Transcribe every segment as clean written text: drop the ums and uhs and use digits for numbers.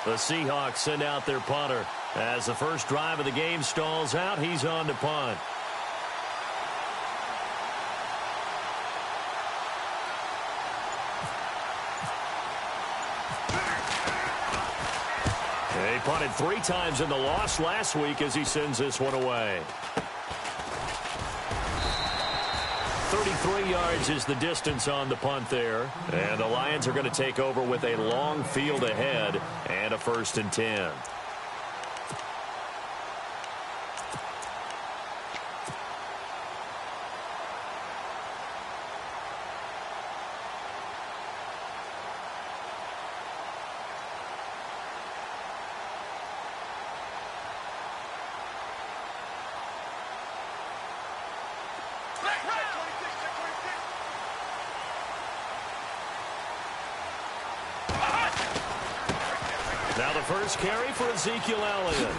The Seahawks send out their punter. As the first drive of the game stalls out, he's on to punt. He punted 3 times in the loss last week as he sends this one away. 33 yards is the distance on the punt there. And the Lions are going to take over with a long field ahead and a 1st and 10. Now the first carry for Ezekiel Elliott.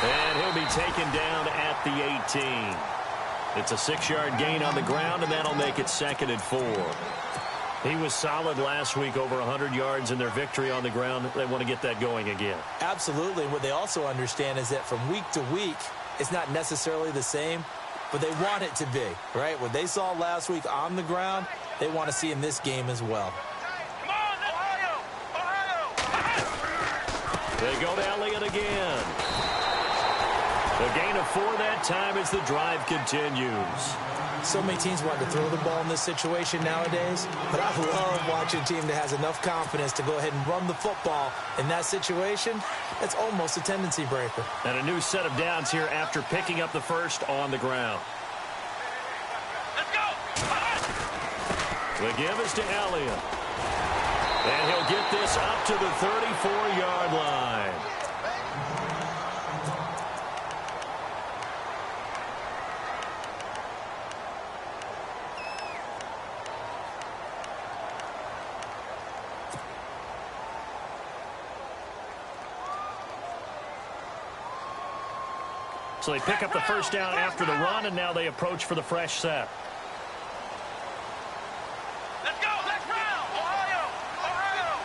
And he'll be taken down at the 18. It's a 6-yard gain on the ground, and that'll make it 2nd and 4. He was solid last week, over 100 yards in their victory on the ground. They want to get that going again. Absolutely. What they also understand is that from week to week, it's not necessarily the same, but they want it to be, right? What they saw last week on the ground, they want to see in this game as well. They go to Elliott again. The gain of 4 that time as the drive continues. So many teams want to throw the ball in this situation nowadays, but I love watching a team that has enough confidence to go ahead and run the football. In that situation, it's almost a tendency breaker. And a new set of downs here after picking up the first on the ground. Let's go! The give is to Elliott. And he'll get this up to the 34-yard line. So they pick up the first down after the run, and now they approach for the fresh set. Let's go! Let's round! Ohio! Ohio!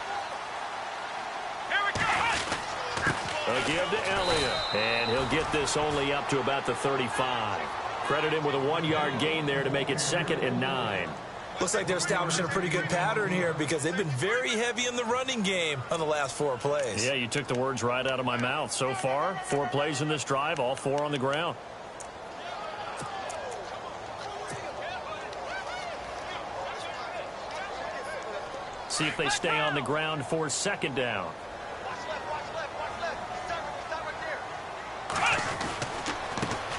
Here we go! A give to Elliott. And he'll get this only up to about the 35. Credit him with a 1-yard gain there to make it 2nd and 9. Looks like they're establishing a pretty good pattern here because they've been very heavy in the running game on the last 4 plays. Yeah, you took the words right out of my mouth. So far, 4 plays in this drive, all 4 on the ground. See if they stay on the ground for 2nd down.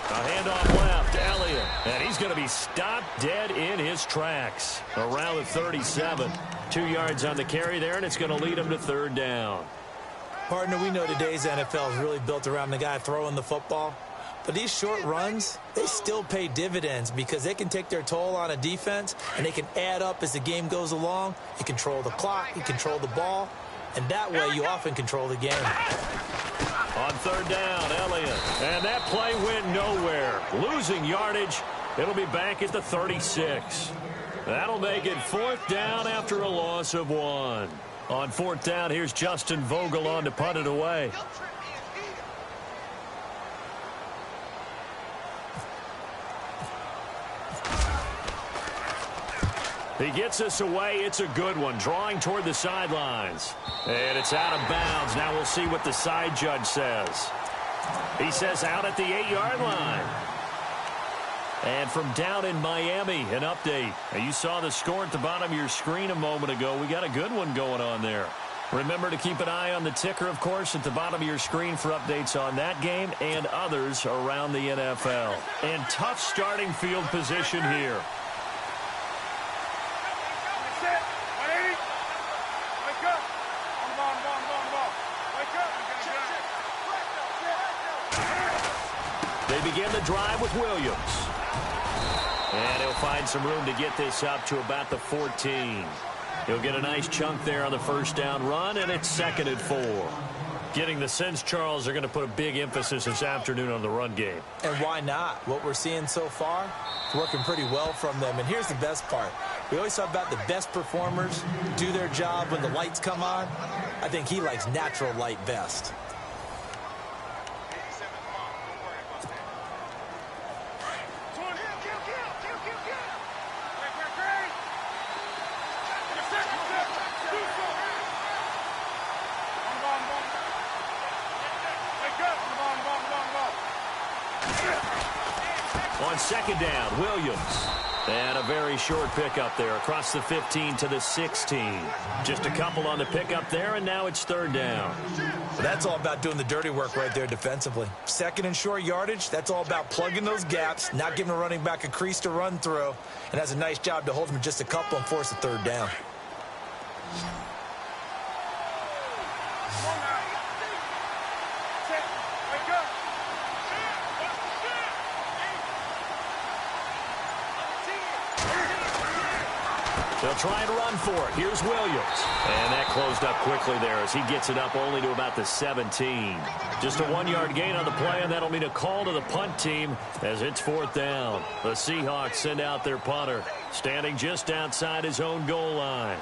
A handoff left, Elliott, and he's going to be stopped dead in his tracks. Around the 37. 2 yards on the carry there, and it's going to lead him to 3rd down. Partner, we know today's NFL is really built around the guy throwing the football. But these short runs, they still pay dividends because they can take their toll on a defense, and they can add up as the game goes along. You control the clock, you control the ball, and that way you often control the game. On 3rd down, Elliott. And that play went nowhere. Losing yardage. It'll be back at the 36. That'll make it 4th down after a loss of 1. On 4th down, here's Justin Vogel on to punt it away. He gets us away. It's a good one. Drawing toward the sidelines. And it's out of bounds. Now we'll see what the side judge says. He says out at the 8-yard line. And from down in Miami, an update. Now, you saw the score at the bottom of your screen a moment ago. We got a good one going on there. Remember to keep an eye on the ticker, of course, at the bottom of your screen for updates on that game and others around the NFL. And tough starting field position here. They begin the drive with Williams. And he'll find some room to get this up to about the 14. He'll get a nice chunk there on the first down run, and it's 2nd and 4. Getting the sense, Charles, are going to put a big emphasis this afternoon on the run game. And why not? What we're seeing so far, it's working pretty well from them. And here's the best part. We always talk about the best performers do their job when the lights come on. I think he likes natural light best. On second down, Williams. And a very short pickup there across the 15 to the 16. Just a couple on the pickup there, and now it's third down. Well, that's all about doing the dirty work right there defensively. Second and short yardage, that's all about plugging those gaps, not giving a running back a crease to run through, and has a nice job to hold him just a couple and force a third down. They'll try and run for it. Here's Williams. And that closed up quickly there as he gets it up only to about the 17. Just a 1-yard gain on the play, and that'll mean a call to the punt team as it's fourth down. The Seahawks send out their punter, standing just outside his own goal line.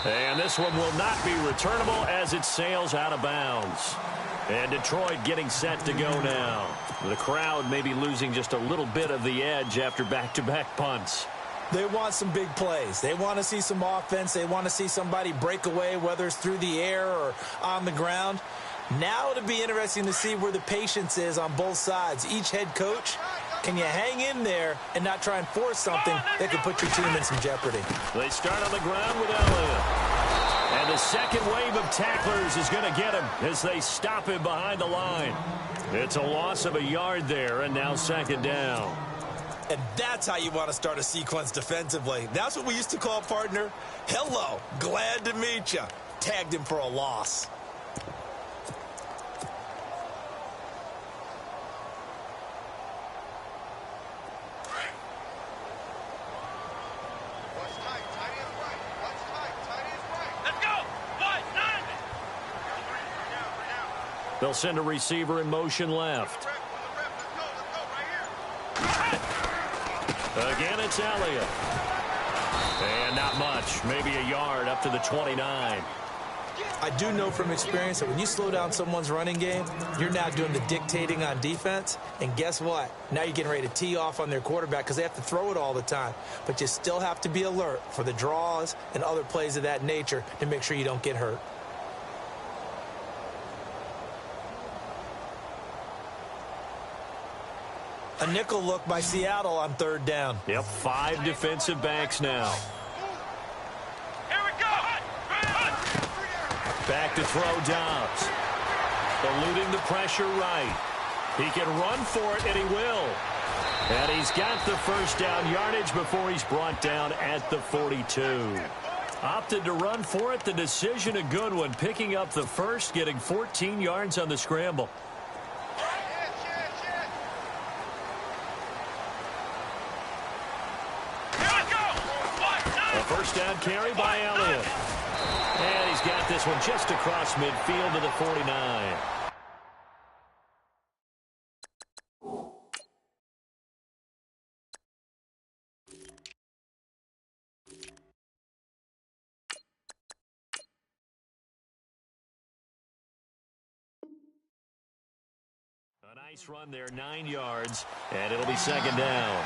And this one will not be returnable as it sails out of bounds. And Detroit getting set to go now. The crowd may be losing just a little bit of the edge after back-to-back punts. They want some big plays. They want to see some offense. They want to see somebody break away, whether it's through the air or on the ground. Now it'll be interesting to see where the patience is on both sides. Each head coach, can you hang in there and not try and force something that could put your team in some jeopardy? They start on the ground with Elliott. And the second wave of tacklers is going to get him as they stop him behind the line. It's a loss of a yard there, and now second down. And that's how you want to start a sequence defensively. That's what we used to call, partner, hello, glad to meet you. Tagged him for a loss. They'll send a receiver in motion left. Again, it's Elliott. And not much, maybe a yard up to the 29. I do know from experience that when you slow down someone's running game, you're now doing the dictating on defense. And guess what? Now you're getting ready to tee off on their quarterback because they have to throw it all the time. But you still have to be alert for the draws and other plays of that nature to make sure you don't get hurt. A nickel look by Seattle on third down. Yep, 5 defensive backs now. Here we go. Back to throw Dobbs. Eluding the pressure right. He can run for it, and he will. And he's got the first down yardage before he's brought down at the 42. Opted to run for it. The decision a good one. Picking up the first, getting 14 yards on the scramble. First down carry by Elliott. And he's got this one just across midfield to the 49. A nice run there, 9 yards, and it'll be second down.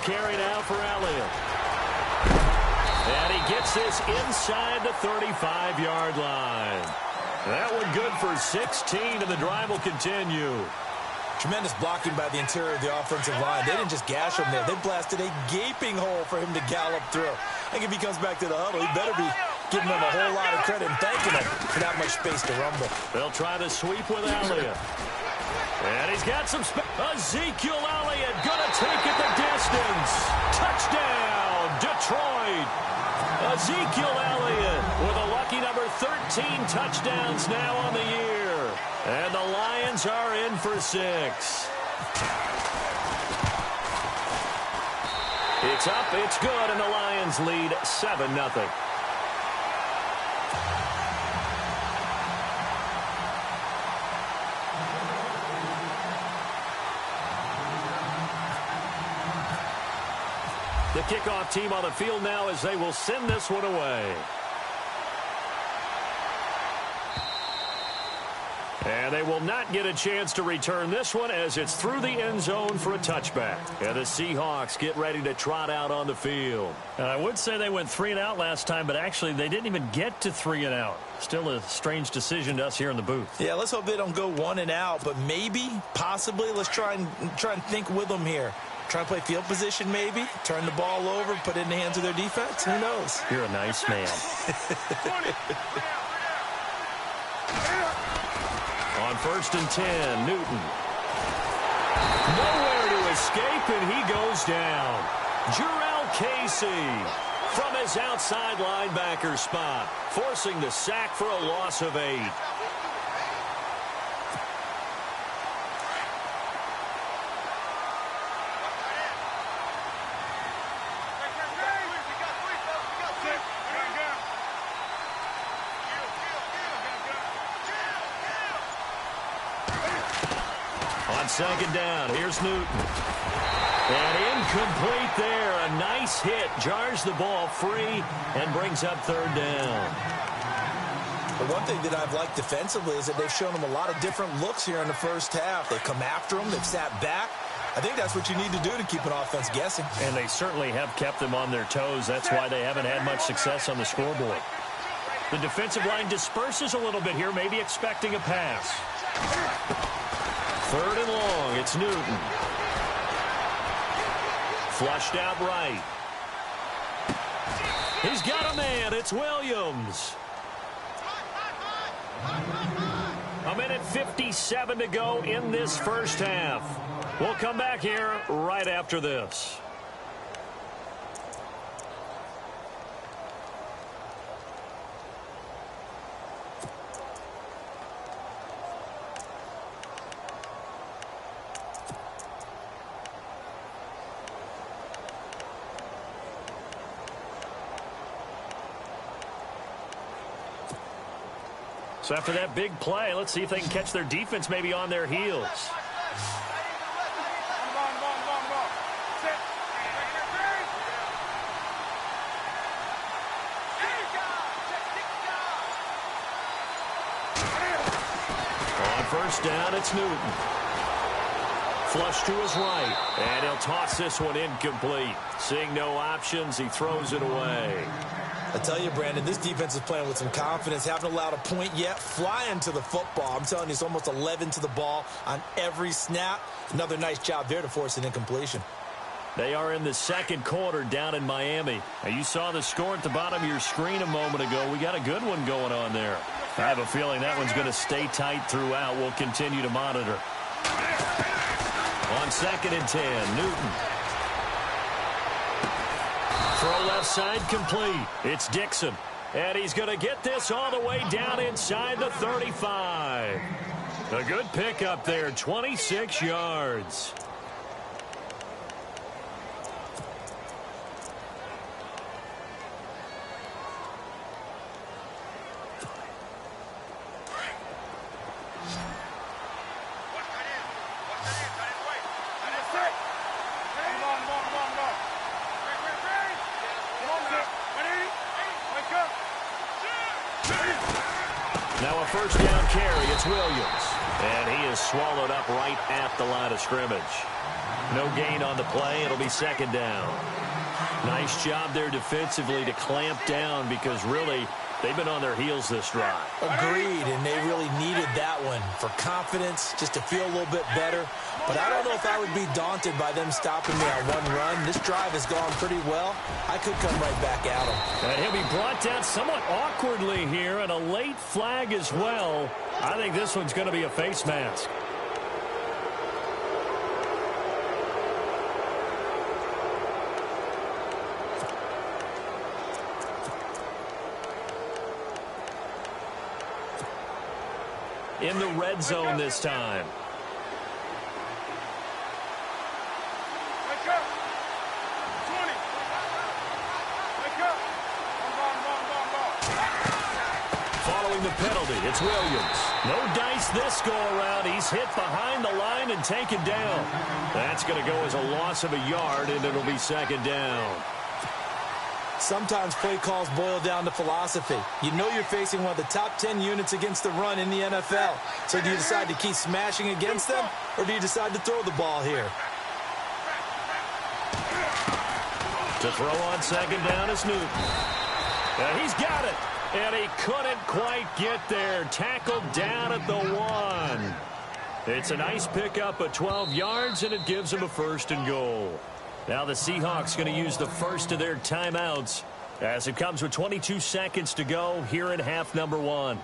Carry now for Elliott. And he gets this inside the 35-yard line. That one good for 16, and the drive will continue. Tremendous blocking by the interior of the offensive line. They didn't just gash him there. They blasted a gaping hole for him to gallop through. I think if he comes back to the huddle, he better be giving them a whole lot of credit and thanking them for that much space to rumble. They'll try to sweep with Elliott. And he's got some space. Ezekiel Elliott going to take it the distance. Touchdown, Detroit. Ezekiel Elliott with a lucky number 13 touchdowns now on the year. And the Lions are in for 6. It's up, it's good, and the Lions lead 7-0. The kickoff team on the field now as they will send this one away. And they will not get a chance to return this one as it's through the end zone for a touchback. And the Seahawks get ready to trot out on the field. And I would say they went 3 and out last time, but actually they didn't even get to 3 and out. Still a strange decision to us here in the booth. Yeah, let's hope they don't go 1 and out, but maybe, possibly, let's try and think with them here. Try to play field position maybe, turn the ball over, put it in the hands of their defense. Who knows? You're a nice man. On 1st and 10, Newton. Nowhere to escape, and he goes down. Jarrell Casey from his outside linebacker spot, forcing the sack for a loss of 8. On 2nd down, here's Newton. And incomplete there. A nice hit. Jars the ball free and brings up 3rd down. The one thing that I've liked defensively is that they've shown them a lot of different looks here in the first half. They've come after them. They've sat back. I think that's what you need to do to keep an offense guessing. And they certainly have kept them on their toes. That's why they haven't had much success on the scoreboard. The defensive line disperses a little bit here, maybe expecting a pass. 3rd and long, it's Newton. Flushed out right. He's got a man, it's Williams. 1:57 to go in this first half. We'll come back here right after this. So after that big play, let's see if they can catch their defense maybe on their heels. On 1st down, it's Newton. Flush to his right, and he'll toss this one incomplete. Seeing no options, he throws it away. I tell you, Brandon, this defense is playing with some confidence. Haven't allowed a point yet. Flying to the football. I'm telling you, it's almost 11 to the ball on every snap. Another nice job there to force an incompletion. They are in the 2nd quarter down in Miami. Now, you saw the score at the bottom of your screen a moment ago. We got a good one going on there. I have a feeling that one's going to stay tight throughout. We'll continue to monitor. On 2nd and 10, Newton. Throw left side complete. It's Dixon. And he's going to get this all the way down inside the 35. A good pickup there, 26 yards. Now a 1st down carry. It's Williams. And he is swallowed up right at the line of scrimmage. No gain on the play. It'll be 2nd down. Nice job there defensively to clamp down because really they've been on their heels this drive. Agreed, and they really needed that one for confidence, just to feel a little bit better. But I don't know if I would be daunted by them stopping me on one run. This drive has gone pretty well. I could come right back at them. And he'll be brought down somewhat awkwardly here, and a late flag as well. I think this one's going to be a face mask. in the red zone this time. Following the penalty, it's Williams. No dice this go-around. He's hit behind the line and taken down. That's going to go as a loss of a yard, and it'll be second down. Sometimes play calls boil down to philosophy. You know you're facing one of the top 10 units against the run in the NFL. So do you decide to keep smashing against them, or do you decide to throw the ball here? To throw on second down is Newton. And he's got it. And he couldn't quite get there. Tackled down at the 1. It's a nice pickup of 12 yards, and it gives him a first and goal. Now the Seahawks going to use the first of their timeouts as it comes with 22 seconds to go here in half number 1.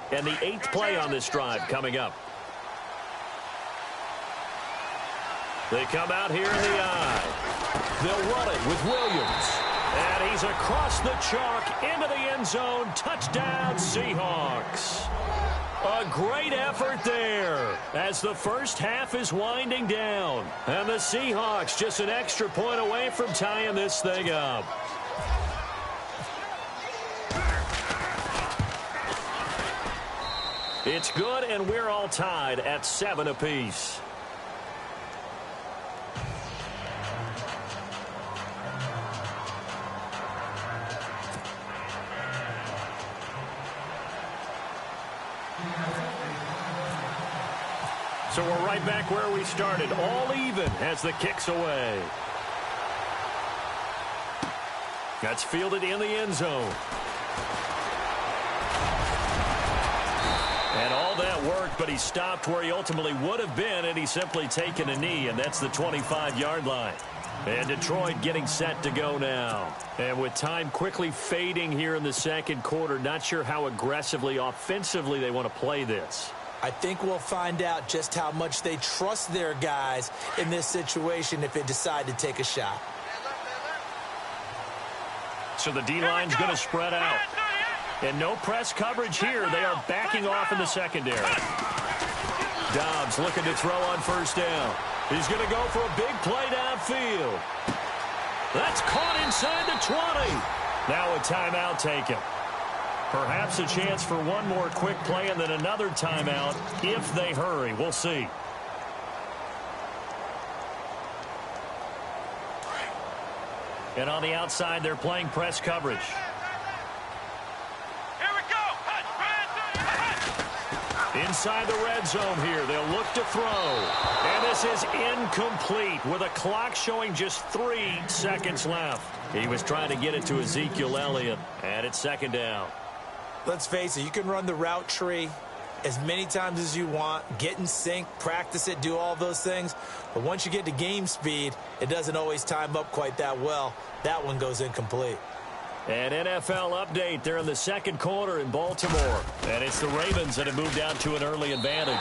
And the 8th play on this drive coming up. They come out here in the eye. They'll run it with Williams. And he's across the chalk into the end zone. Touchdown, Seahawks. A great effort there as the first half is winding down. And the Seahawks just an extra point away from tying this thing up. It's good, and we're all tied at 7 apiece. So we're right back where we started, all even as the kick's away. That's fielded in the end zone. And all that worked, but he stopped where he ultimately would have been, and he's simply taken a knee, and that's the 25-yard line. And Detroit getting set to go now. And with time quickly fading here in the second quarter, not sure how aggressively, offensively they want to play this. I think we'll find out just how much they trust their guys in this situation if they decide to take a shot. So the D-line's going to spread out. And no press coverage here. They are backing off in the secondary. Dobbs looking to throw on first down. He's going to go for a big play downfield. That's caught inside the 20. Now a timeout taken. Perhaps a chance for one more quick play and then another timeout if they hurry. We'll see. And on the outside, they're playing press coverage. Inside the red zone here, they'll look to throw. And this is incomplete with a clock showing just 3 seconds left. He was trying to get it to Ezekiel Elliott, and it's second down. Let's face it, you can run the route tree as many times as you want, get in sync, practice it, do all those things. But once you get to game speed, it doesn't always time up quite that well. That one goes incomplete. An NFL update there in the second quarter in Baltimore. And it's the Ravens that have moved out to an early advantage.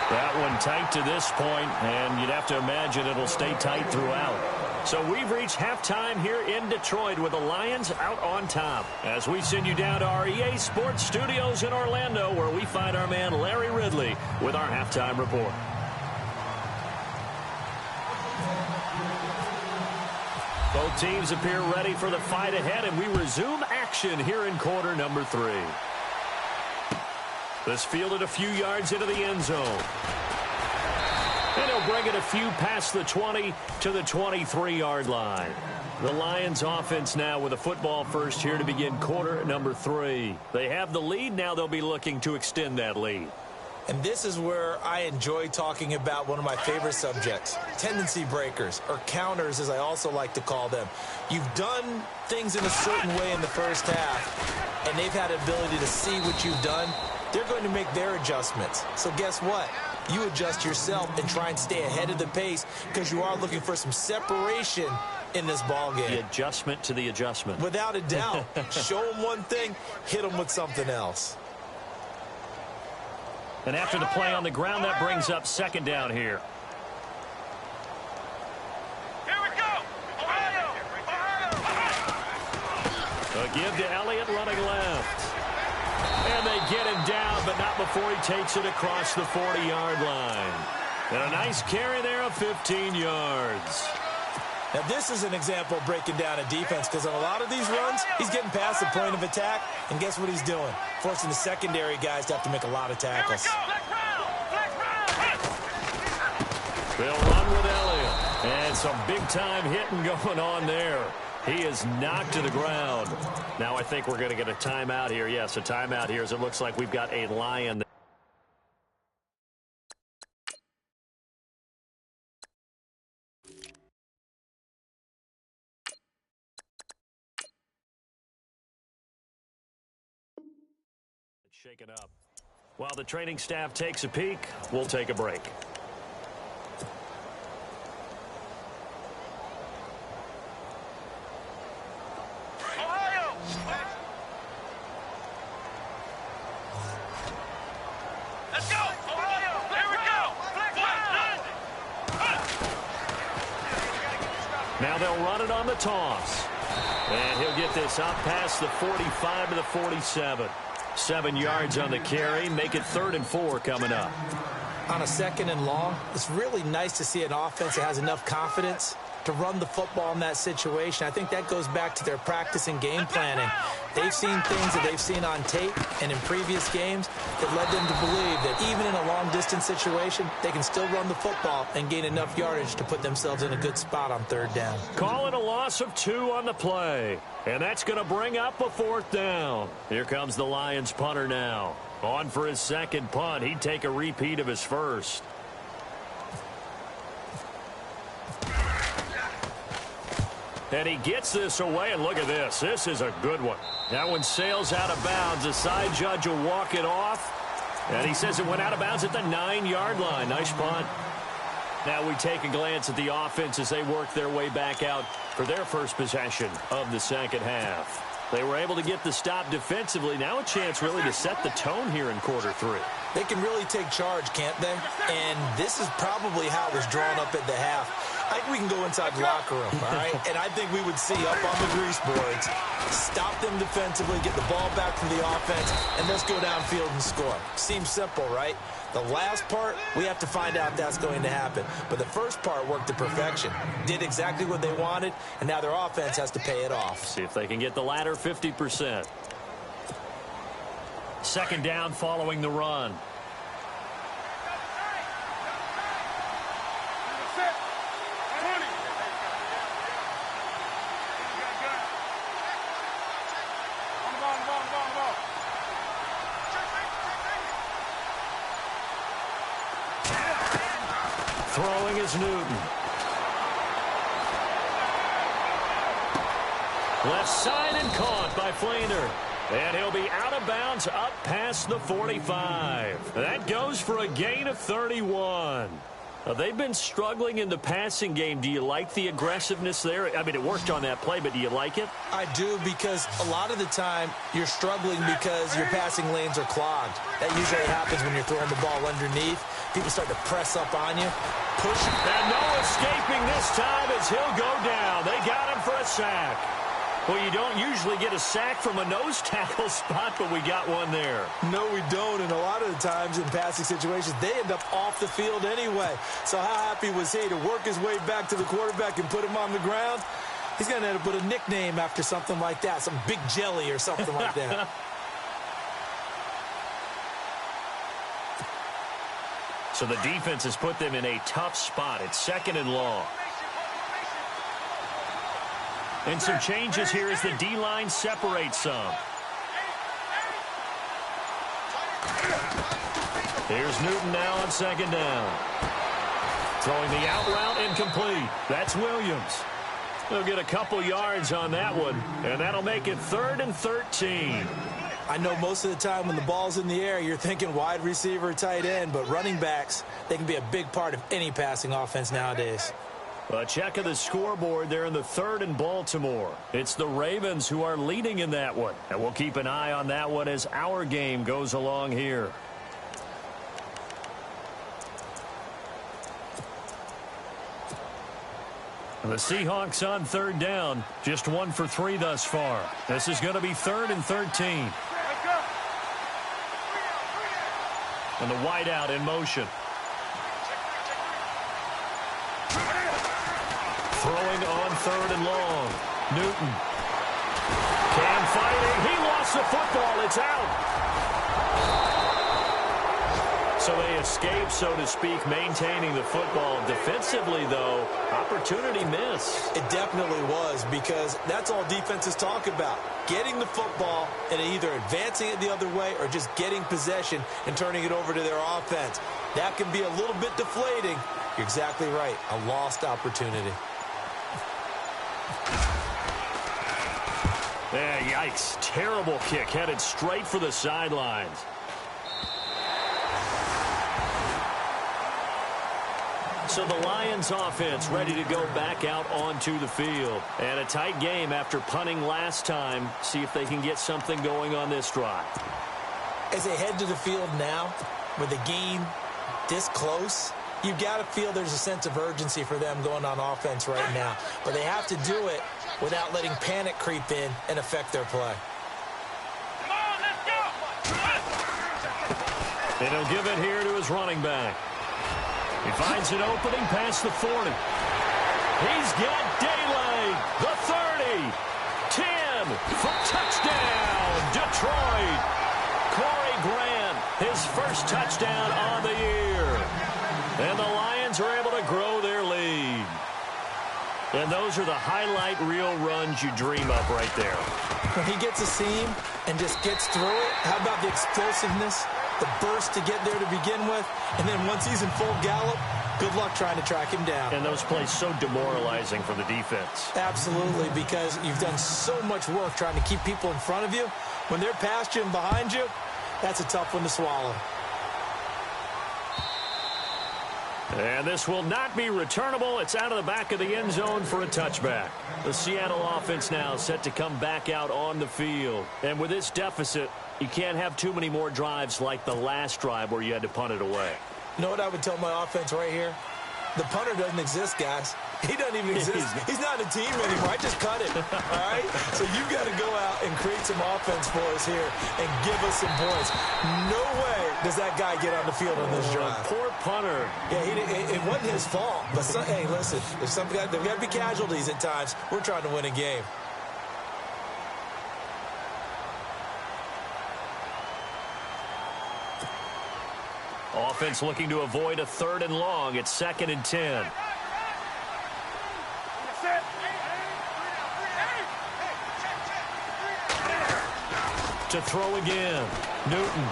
That one tight to this point, and you'd have to imagine it'll stay tight throughout. So we've reached halftime here in Detroit with the Lions out on top. As we send you down to our EA Sports Studios in Orlando, where we find our man Larry Ridley with our halftime report. Both teams appear ready for the fight ahead, and we resume action here in quarter number 3. This fielded a few yards into the end zone. And he'll bring it a few past the 20 to the 23-yard line. The Lions offense now with a football first here to begin quarter number 3. They have the lead. Now they'll be looking to extend that lead. And this is where I enjoy talking about one of my favorite subjects, tendency breakers, or counters as I also like to call them. You've done things in a certain way in the first half, and they've had an ability to see what you've done. they're going to make their adjustments. So guess what? You adjust yourself and try and stay ahead of the pace because you are looking for some separation in this ball game. The adjustment to the adjustment. Without a doubt. Show them one thing, hit them with something else. And after the play on the ground, that brings up second down here. Here we go. Ohio. A give to Elliott running left. And they get him down, but not before he takes it across the 40-yard line. And a nice carry there of 15 yards. Now, this is an example of breaking down a defense because on a lot of these runs, he's getting past the point of attack, and guess what he's doing? Forcing the secondary guys to have to make a lot of tackles. They'll run with Elliott. And some big-time hitting going on there. He is knocked to the ground. Now I think we're going to get a timeout here. Yes, a timeout here as it looks like we've got a Lion. Shaken up. While the training staff takes a peek, we'll take a break. Ohio. Let's go. Ohio. Here we go. Now they'll run it on the toss. And he'll get this up past the 45 to the 47. 7 yards on the carry. Make it 3rd and 4 coming up. On a 2nd and long, it's really nice to see an offense that has enough confidence to run the football in that situation. I think that goes back to their practice and game planning. They've seen things that they've seen on tape and in previous games that led them to believe that even in a long-distance situation, they can still run the football and gain enough yardage to put themselves in a good spot on 3rd down. Calling a loss of 2 on the play. And that's going to bring up a 4th down. Here comes the Lions punter now. On for his 2nd punt. He'd take a repeat of his first. And he gets this away, and look at this. This is a good one. That one sails out of bounds. The side judge will walk it off. And he says it went out of bounds at the 9-yard line. Nice punt. Now we take a glance at the offense as they work their way back out for their first possession of the 2nd half. They were able to get the stop defensively. Now a chance really to set the tone here in quarter 3. They can really take charge, can't they? And this is probably how it was drawn up at the half. I think we can go inside the locker room, all right? And I think we would see up on the grease boards, stop them defensively, get the ball back from the offense, and let's go downfield and score. Seems simple, right? The last part, we have to find out if that's going to happen. But the first part worked to perfection. Did exactly what they wanted, and now their offense has to pay it off. See if they can get the latter 50%. 2nd down following the run. Throwing is Newton. Left side and caught by Flainer. And he'll be out of bounds up past the 45. That goes for a gain of 31. They've been struggling in the passing game. Do you like the aggressiveness there? I mean, it worked on that play, but do you like it? I do, because a lot of the time you're struggling because your passing lanes are clogged. That usually happens when you're throwing the ball underneath. People start to press up on you, push. And no escaping this time as he'll go down. They got him for a sack. Well, you don't usually get a sack from a nose tackle spot, but we got one there. No, we don't, and a lot of the times in passing situations, they end up off the field anyway. So how happy was he to work his way back to the quarterback and put him on the ground? He's going to end up with a nickname after something like that, some Big Jelly or something like that. So the defense has put them in a tough spot. It's 2nd and long. And some changes here as the D-line separates some. Here's Newton now on 2nd down. Throwing the out route incomplete. That's Williams. They'll get a couple yards on that one, and that'll make it 3rd and 13. I know most of the time when the ball's in the air, you're thinking wide receiver, tight end, but running backs, they can be a big part of any passing offense nowadays. A check of the scoreboard there in the third in Baltimore. It's the Ravens who are leading in that one. And we'll keep an eye on that one as our game goes along here. The Seahawks on third down. Just 1 for 3 thus far. This is going to be 3rd and 13. And the wideout in motion. Throwing on 3rd and long. Newton. Cam fighting. He lost the football. It's out. So they escape, so to speak, maintaining the football. Defensively, though, opportunity miss. It definitely was, because that's all defenses talk about. Getting the football and either advancing it the other way or just getting possession and turning it over to their offense. That can be a little bit deflating. You're exactly right. A lost opportunity. Yeah, yikes. Terrible kick headed straight for the sidelines. So the Lions offense ready to go back out onto the field. And a tight game after punting last time. See if they can get something going on this drive. As they head to the field now, with the game this close, you've got to feel there's a sense of urgency for them going on offense right now. But they have to do it without letting panic creep in and affect their play. Come on, let's go! And he'll give it here to his running back. He finds an opening past the 40. He's got daylight. The 30. 10 for touchdown. Detroit. Corey Grant, his first touchdown on the year. And the Lions are able to grow their lead. And those are the highlight reel runs you dream of right there. When he gets a seam and just gets through it, how about the explosiveness? The burst to get there to begin with, and then once he's in full gallop, good luck trying to track him down. And those plays so demoralizing for the defense. Absolutely, because you've done so much work trying to keep people in front of you. When they're past you and behind you, that's a tough one to swallow. And this will not be returnable. It's out of the back of the end zone for a touchback. The Seattle offense now set to come back out on the field. And with this deficit, you can't have too many more drives like the last drive where you had to punt it away. You know what I would tell my offense right here? The punter doesn't exist, guys. He doesn't even exist. He's not a team anymore. I just cut it, all right? So you've got to go out and create some offense for us here and give us some points. No way does that guy get on the field on this drive. Poor punter. Yeah, it wasn't his fault. But, hey, listen, there's got to be casualties at times. We're trying to win a game. Offense looking to avoid a 3rd and long. It's 2nd and 10. To throw again. Newton.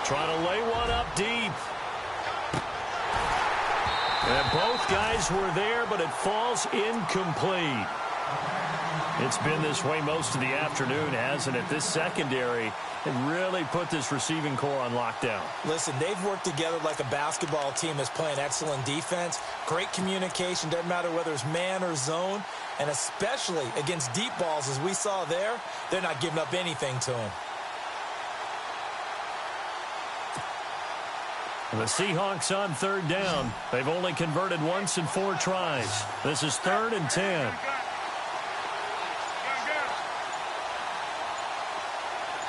Trying to lay one up deep. And both guys were there, but it falls incomplete. It's been this way most of the afternoon, hasn't it? This secondary and really put this receiving core on lockdown. Listen, they've worked together like a basketball team that's playing excellent defense. Great communication, doesn't matter whether it's man or zone. And especially against deep balls, as we saw there, they're not giving up anything to them. The Seahawks on 3rd down. They've only converted once in 4 tries. This is 3rd and 10.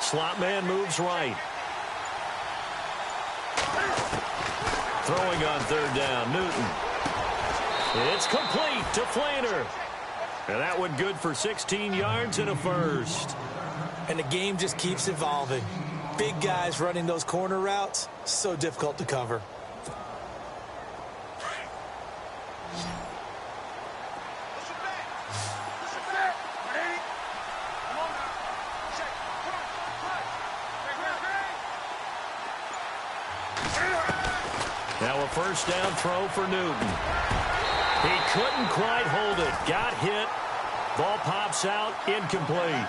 Slot man moves right. Throwing on 3rd down, Newton. It's complete to Flaner. And that one good for 16 yards and a first. And the game just keeps evolving. Big guys running those corner routes, so difficult to cover. Now a first down throw for Newton. He couldn't quite hold it. Got hit. Ball pops out. Incomplete.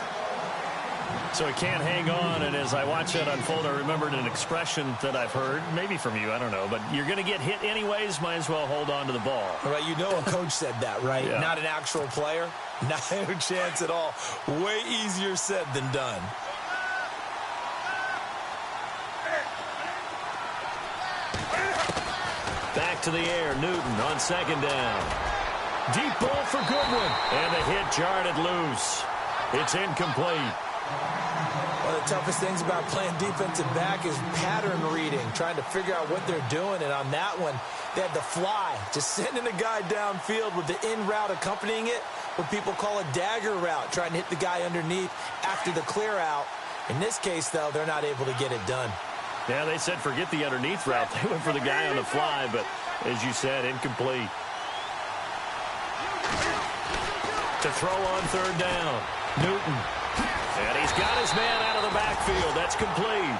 So he can't hang on, and as I watch that unfold, I remembered an expression that I've heard, maybe from you, I don't know, but you're going to get hit anyways, might as well hold on to the ball. Right, you know a coach said that, right? Yeah. Not an actual player. Not a chance at all. Way easier said than done. Back to the air, Newton on second down. Deep ball for Goodwin. And the hit jarred it loose. It's incomplete. One of the toughest things about playing defensive back is pattern reading, trying to figure out what they're doing. And on that one, they had the fly, just sending a guy downfield with the in route accompanying it, what people call a dagger route, trying to hit the guy underneath after the clear out. In this case, though, they're not able to get it done. Yeah, they said forget the underneath route. They went for the guy on the fly, but as you said, incomplete. To throw on third down, Newton. And he's got his man out of the backfield. That's complete.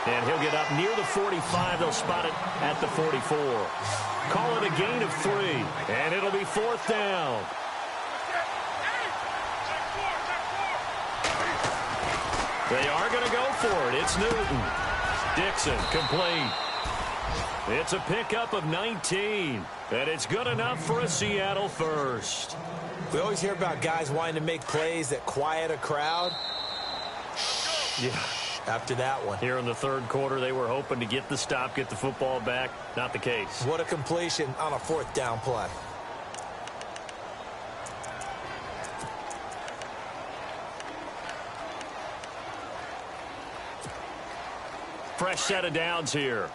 And he'll get up near the 45. They'll spot it at the 44. Call it a gain of 3. And it'll be fourth down. They are going to go for it. It's Newton. Dixon, complete. It's a pickup of 19. And it's good enough for a Seattle first. We always hear about guys wanting to make plays that quiet a crowd. Yeah. After that one. Here in the third quarter, they were hoping to get the stop, get the football back. Not the case. What a completion on a fourth down play. Fresh set of downs here.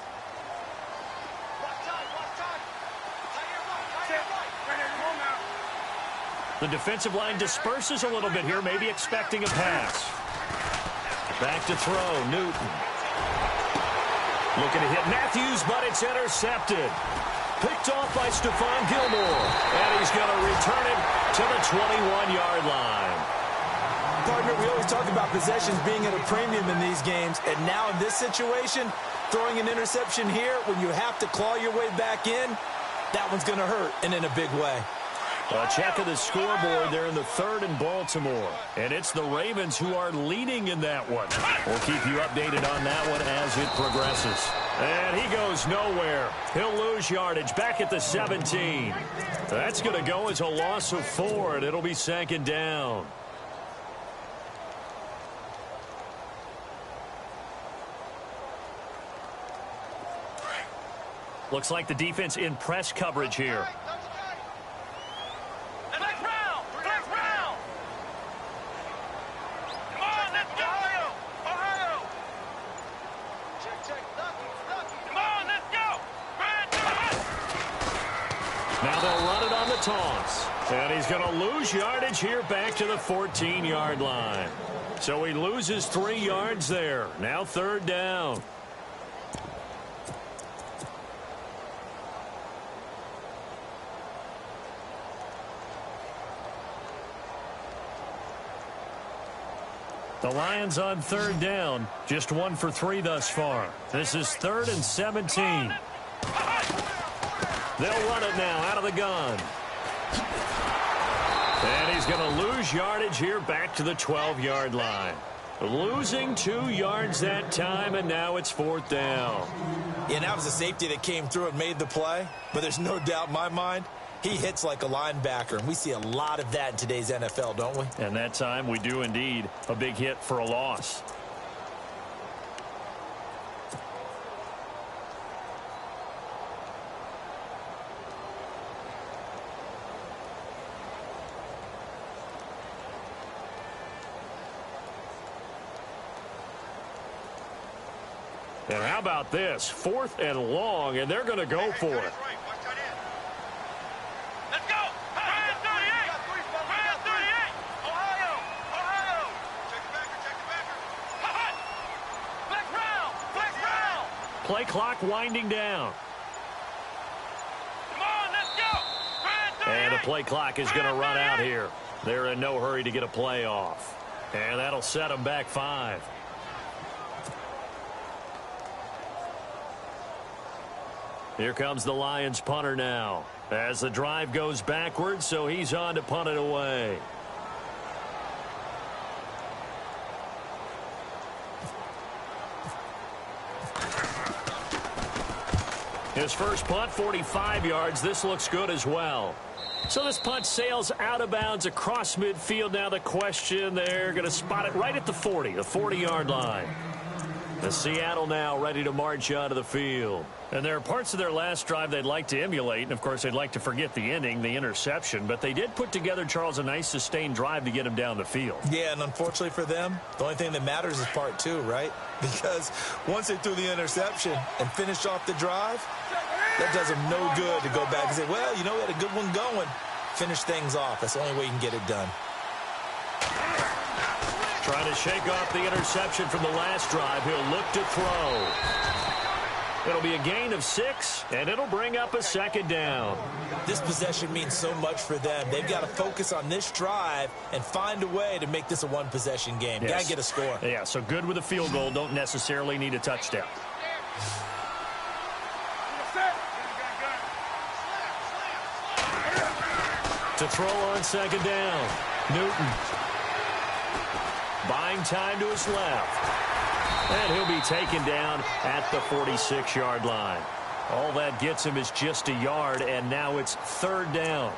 The defensive line disperses a little bit here, maybe expecting a pass. Back to throw, Newton. Looking to hit Matthews, but it's intercepted. Picked off by Stephon Gilmore. And he's going to return it to the 21-yard line. Partner, we always talk about possessions being at a premium in these games, and now in this situation, throwing an interception here when you have to claw your way back in, that one's going to hurt, and in a big way. A check of the scoreboard. They're in the third in Baltimore. And it's the Ravens who are leading in that one. We'll keep you updated on that one as it progresses. And he goes nowhere. He'll lose yardage back at the 17. That's going to go as a loss of 4, and it'll be second down. Looks like the defense in press coverage here. Now they'll run it on the toss. And he's going to lose yardage here back to the 14-yard line. So he loses 3 yards there. Now third down. The Lions on third down. Just 1 for 3 thus far. This is 3rd and 17. They'll run it now out of the gun. And he's going to lose yardage here back to the 12-yard line. Losing 2 yards that time, and now it's 4th down. Yeah, that was a safety that came through and made the play. But there's no doubt in my mind, he hits like a linebacker. And we see a lot of that in today's NFL, don't we? And that time we do indeed. A big hit for a loss. And how about this? 4th and long, and they're going to go for it. Let's go! Brand 38! Brand 38! Ohio! Ohio! Check the backer, check the backer. Hot! Flex round! Flex round! Play clock winding down. Come on, let's go! Brand 38! And the play clock is going to run out here. They're in no hurry to get a play off. And that'll set them back 5. Here comes the Lions punter now. As the drive goes backwards, so he's on to punt it away. His first punt, 45 yards. This looks good as well. So this punt sails out of bounds across midfield. Now the question, they're going to spot it right at the 40, the 40-yard line. The Seattle now ready to march out of the field. And there are parts of their last drive they'd like to emulate. And, of course, they'd like to forget the ending, the interception. But they did put together, Charles, a nice sustained drive to get him down the field. Yeah, and unfortunately for them, the only thing that matters is part two, right? Because once they threw the interception and finished off the drive, that does them no good to go back and say, well, you know, we had a good one going. Finish things off. That's the only way you can get it done. Trying to shake off the interception from the last drive. He'll look to throw. It'll be a gain of 6, and it'll bring up a second down. This possession means so much for them. They've got to focus on this drive and find a way to make this a one-possession game. Yes. Got to get a score. Yeah, so good with a field goal. Don't necessarily need a touchdown. To throw on second down. Newton. Buying time to his left. And he'll be taken down at the 46-yard line. All that gets him is just a yard, and now it's third down.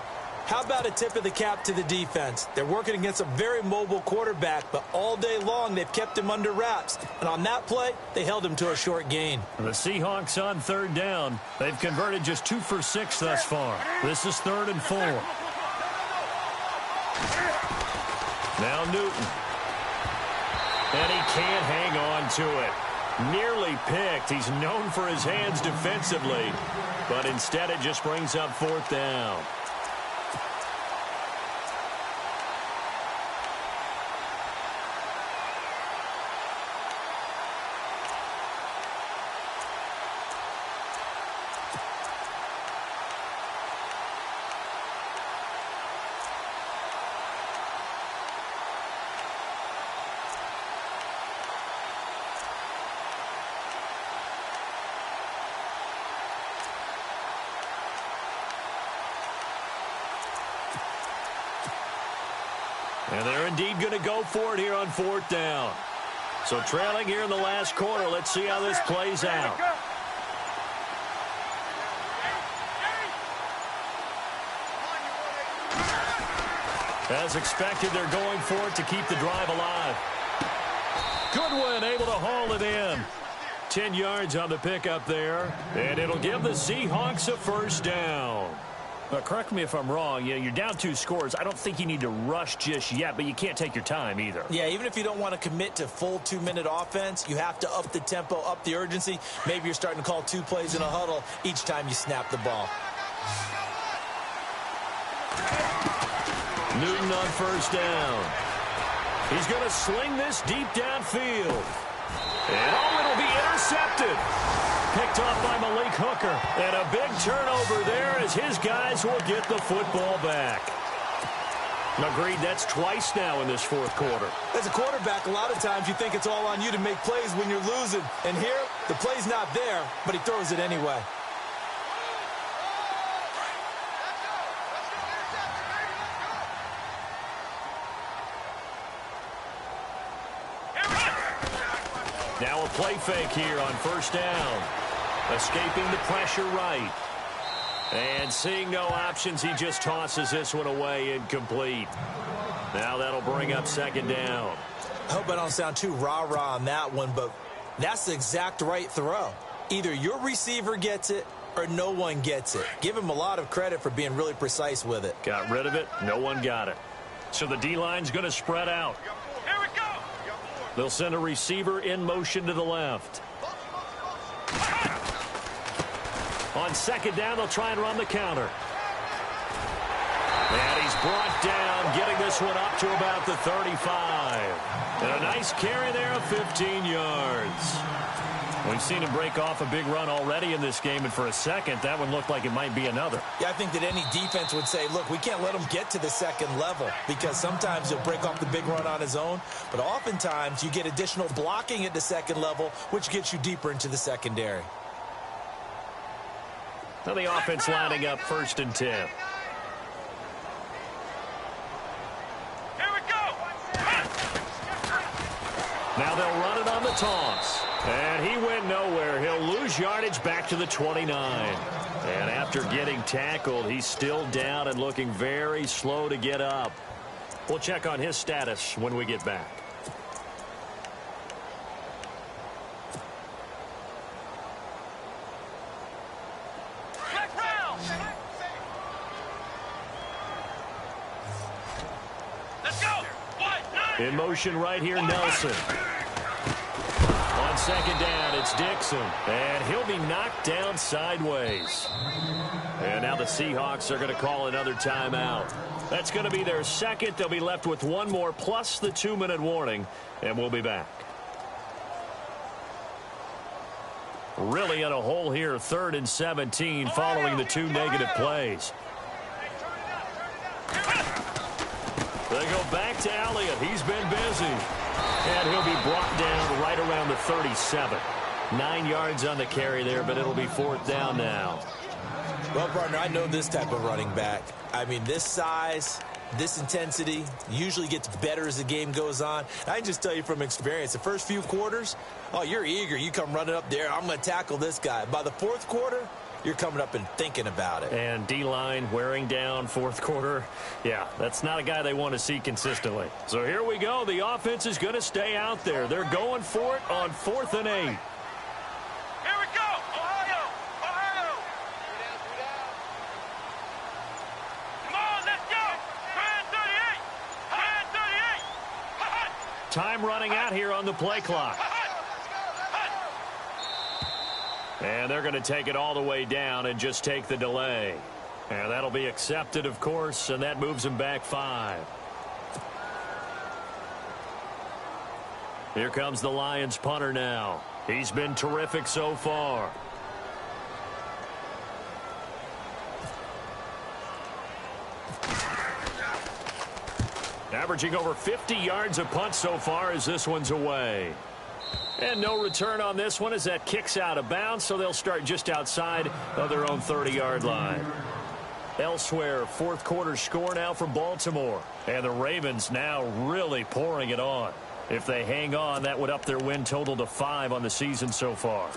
How about a tip of the cap to the defense? They're working against a very mobile quarterback, but all day long they've kept him under wraps. And on that play, they held him to a short gain. The Seahawks on third down. They've converted just 2 for 6 thus far. This is 3rd and 4. Now Newton. And he can't hang on to it. Nearly picked. He's known for his hands defensively. But instead it just brings up 4th down. And they're indeed going to go for it here on 4th down. So trailing here in the last quarter. Let's see how this plays out. As expected, they're going for it to keep the drive alive. Goodwin able to haul it in. 10 yards on the pickup there. And it'll give the Seahawks a first down. Correct me if I'm wrong. Yeah, you're down 2 scores. I don't think you need to rush just yet, but you can't take your time either. Yeah, even if you don't want to commit to full 2-minute offense, you have to up the tempo, up the urgency. Maybe you're starting to call 2 plays in a huddle each time you snap the ball. Newton on first down. He's going to sling this deep downfield. And it'll be intercepted. Picked off by Malik Hooker. And a big turnover there as his guys will get the football back. Agreed, that's twice now in this 4th quarter. As a quarterback, a lot of times you think it's all on you to make plays when you're losing. And here, the play's not there, but he throws it anyway. Now a play fake here on first down. Escaping the pressure right. And seeing no options, he just tosses this one away incomplete. Now that'll bring up second down. I hope I don't sound too rah-rah on that one, but that's the exact right throw. Either your receiver gets it or no one gets it. Give him a lot of credit for being really precise with it. Got rid of it. No one got it. So the D-line's going to spread out. Here we go. They'll send a receiver in motion to the left. On second down, they'll try and run the counter. And he's brought down, getting this one up to about the 35. And a nice carry there of 15 yards. We've seen him break off a big run already in this game, and for a second, that one looked like it might be another. Yeah, I think that any defense would say, look, we can't let him get to the second level, because sometimes he'll break off the big run on his own, but oftentimes you get additional blocking at the second level, which gets you deeper into the secondary. Now the offense lining up 1st and 10. Here we go. Now they'll run it on the toss. And he went nowhere. He'll lose yardage back to the 29. And after getting tackled, he's still down and looking very slow to get up. We'll check on his status when we get back. In motion right here, Nelson. On second down, it's Dixon. And he'll be knocked down sideways. And now the Seahawks are going to call another timeout. That's going to be their second. They'll be left with one more plus the 2-minute warning. And we'll be back. Really in a hole here, 3rd and 17 following the 2 negative plays. They go back to Elliott. He's been busy. And he'll be brought down right around the 37. 9 yards on the carry there, but it'll be 4th down now. Well, partner, I know this type of running back. I mean, this size, this intensity usually gets better as the game goes on. I can just tell you from experience, the first few quarters, oh, you're eager. You come running up there, I'm going to tackle this guy. By the 4th quarter, you're coming up and thinking about it. And D-line wearing down 4th quarter. Yeah, that's not a guy they want to see consistently. So here we go. The offense is going to stay out there. They're going for it on 4th and 8. Here we go. Ohio. Ohio. Come on, let's go. 38. Time running out here on the play clock. And they're going to take it all the way down and just take the delay. And that'll be accepted, of course, and that moves them back 5. Here comes the Lions punter now. He's been terrific so far. Averaging over 50 yards a punt so far as this one's away. And no return on this one as that kicks out of bounds, so they'll start just outside of their own 30-yard line. Elsewhere, 4th quarter score now from Baltimore. And the Ravens now really pouring it on. If they hang on, that would up their win total to 5 on the season so far.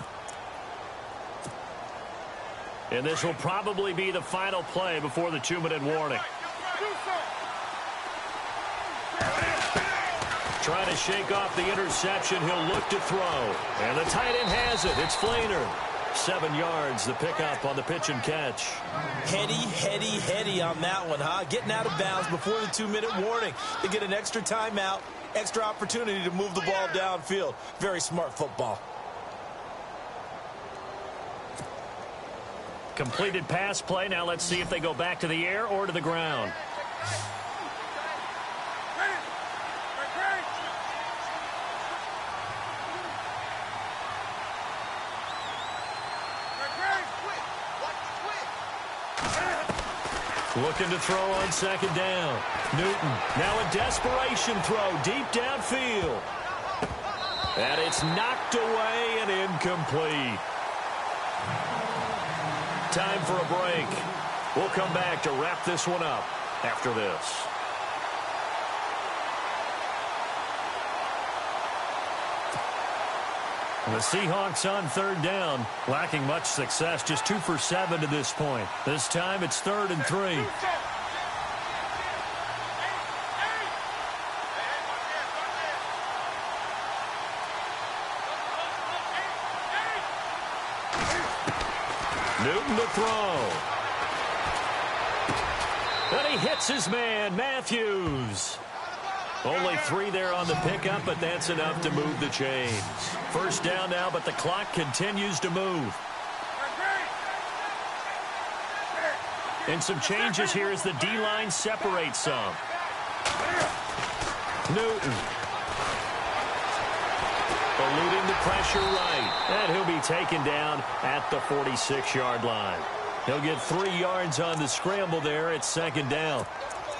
And this will probably be the final play before the 2-minute warning. Trying to shake off the interception. He'll look to throw. And the tight end has it. It's Flainer. 7 yards, the pickup on the pitch and catch. Heady on that one, huh? Getting out of bounds before the 2-minute warning. They get an extra timeout, extra opportunity to move the ball downfield. Very smart football. Completed pass play. Now let's see if they go back to the air or to the ground. Looking to throw on second down. Newton, now a desperation throw deep downfield. And it's knocked away and incomplete. Time for a break. We'll come back to wrap this one up after this. The Seahawks on 3rd down, lacking much success, just 2 for 7 to this point. This time it's 3rd and 3. Newton to throw. And he hits his man, Matthews. Only 3 there on the pickup, but that's enough to move the chains. 1st down now, but the clock continues to move. And some changes here as the D-line separates some. Newton. Eluding the pressure right. And he'll be taken down at the 46-yard line. He'll get 3 yards on the scramble there at 2nd down.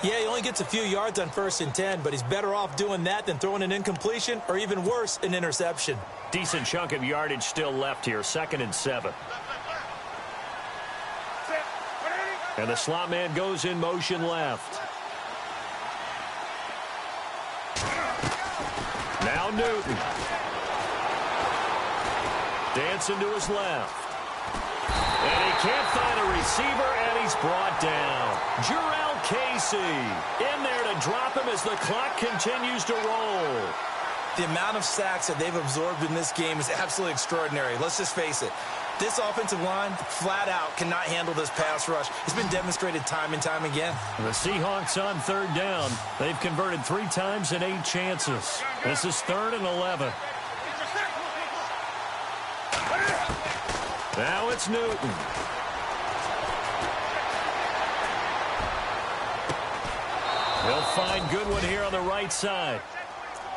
Yeah, he only gets a few yards on 1st and 10, but he's better off doing that than throwing an incompletion or even worse, an interception. Decent chunk of yardage still left here, 2nd and 7. And the slot man goes in motion left. Now Newton. Dancing to his left. And he can't find a receiver, and he's brought down. Jurrell Casey in there to drop him as the clock continues to roll. The amount of sacks that they've absorbed in this game is absolutely extraordinary. Let's just face it. This offensive line, flat out, cannot handle this pass rush. It's been demonstrated time and time again. The Seahawks on third down. They've converted 3 times in 8 chances. This is 3rd and 11. Now it's Newton. He'll find Goodwin here on the right side.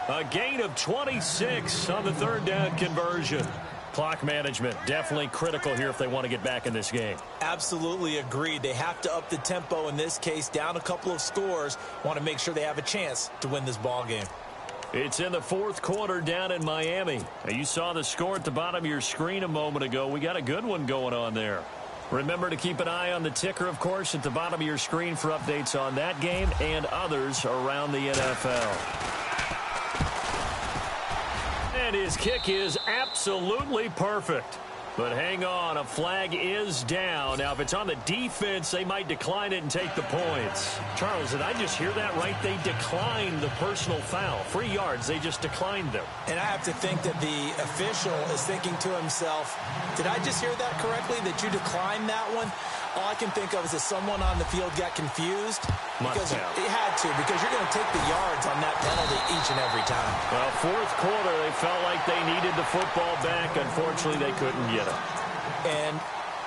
A gain of 26 on the 3rd down conversion. Clock management definitely critical here if they want to get back in this game. Absolutely agreed. They have to up the tempo in this case, down a couple of scores. Want to make sure they have a chance to win this ball game. It's in the 4th quarter down in Miami. Now, you saw the score at the bottom of your screen a moment ago. We got a good one going on there. Remember to keep an eye on the ticker, of course, at the bottom of your screen for updates on that game and others around the NFL. And his kick is absolutely perfect. But hang on, a flag is down. Now, if it's on the defense, they might decline it and take the points. Charles, did I just hear that right? They declined the personal foul. 3 yards, they just declined them. And I have to think that the official is thinking to himself, did I just hear that correctly, that you declined that one? All I can think of is that someone on the field got confused. Because it had to, because you're going to take the yards on that penalty each and every time. Well, 4th quarter, they felt like they needed the football back. Unfortunately, they couldn't get it. And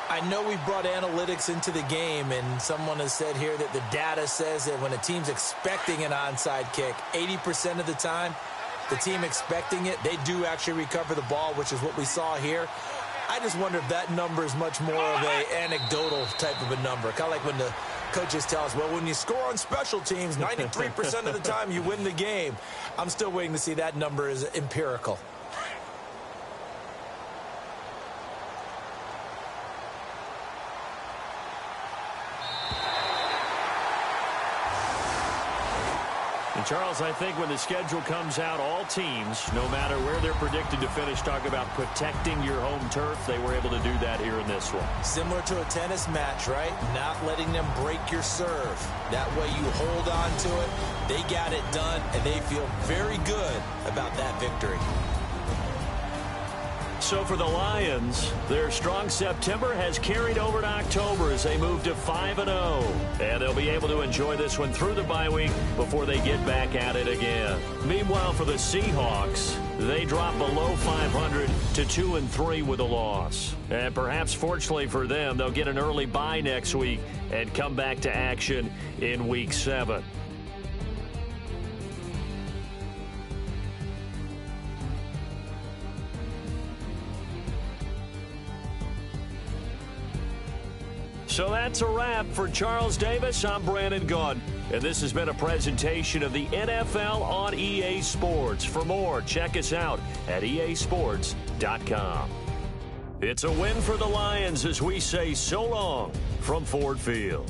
I know we brought analytics into the game, and someone has said here that the data says that when a team's expecting an onside kick, 80% of the time, the team expecting it, they do actually recover the ball, which is what we saw here. I just wonder if that number is much more of an anecdotal type of a number. Kind of like when the coaches tell us, well, when you score on special teams, 93% of the time you win the game. I'm still waiting to see that number is empirical. And Charles, I think when the schedule comes out, all teams, no matter where they're predicted to finish, talk about protecting your home turf. They were able to do that here in this one. Similar to a tennis match, right? Not letting them break your serve. That way you hold on to it. They got it done, and they feel very good about that victory. So for the Lions, their strong September has carried over to October as they move to 5-0. And they'll be able to enjoy this one through the bye week before they get back at it again. Meanwhile, for the Seahawks, they drop below 500 to 2-3 with a loss. And perhaps fortunately for them, they'll get an early bye next week and come back to action in Week 7. So that's a wrap for Charles Davis. I'm Brandon Gaudin, and this has been a presentation of the NFL on EA Sports. For more, check us out at easports.com. It's a win for the Lions as we say so long from Ford Field.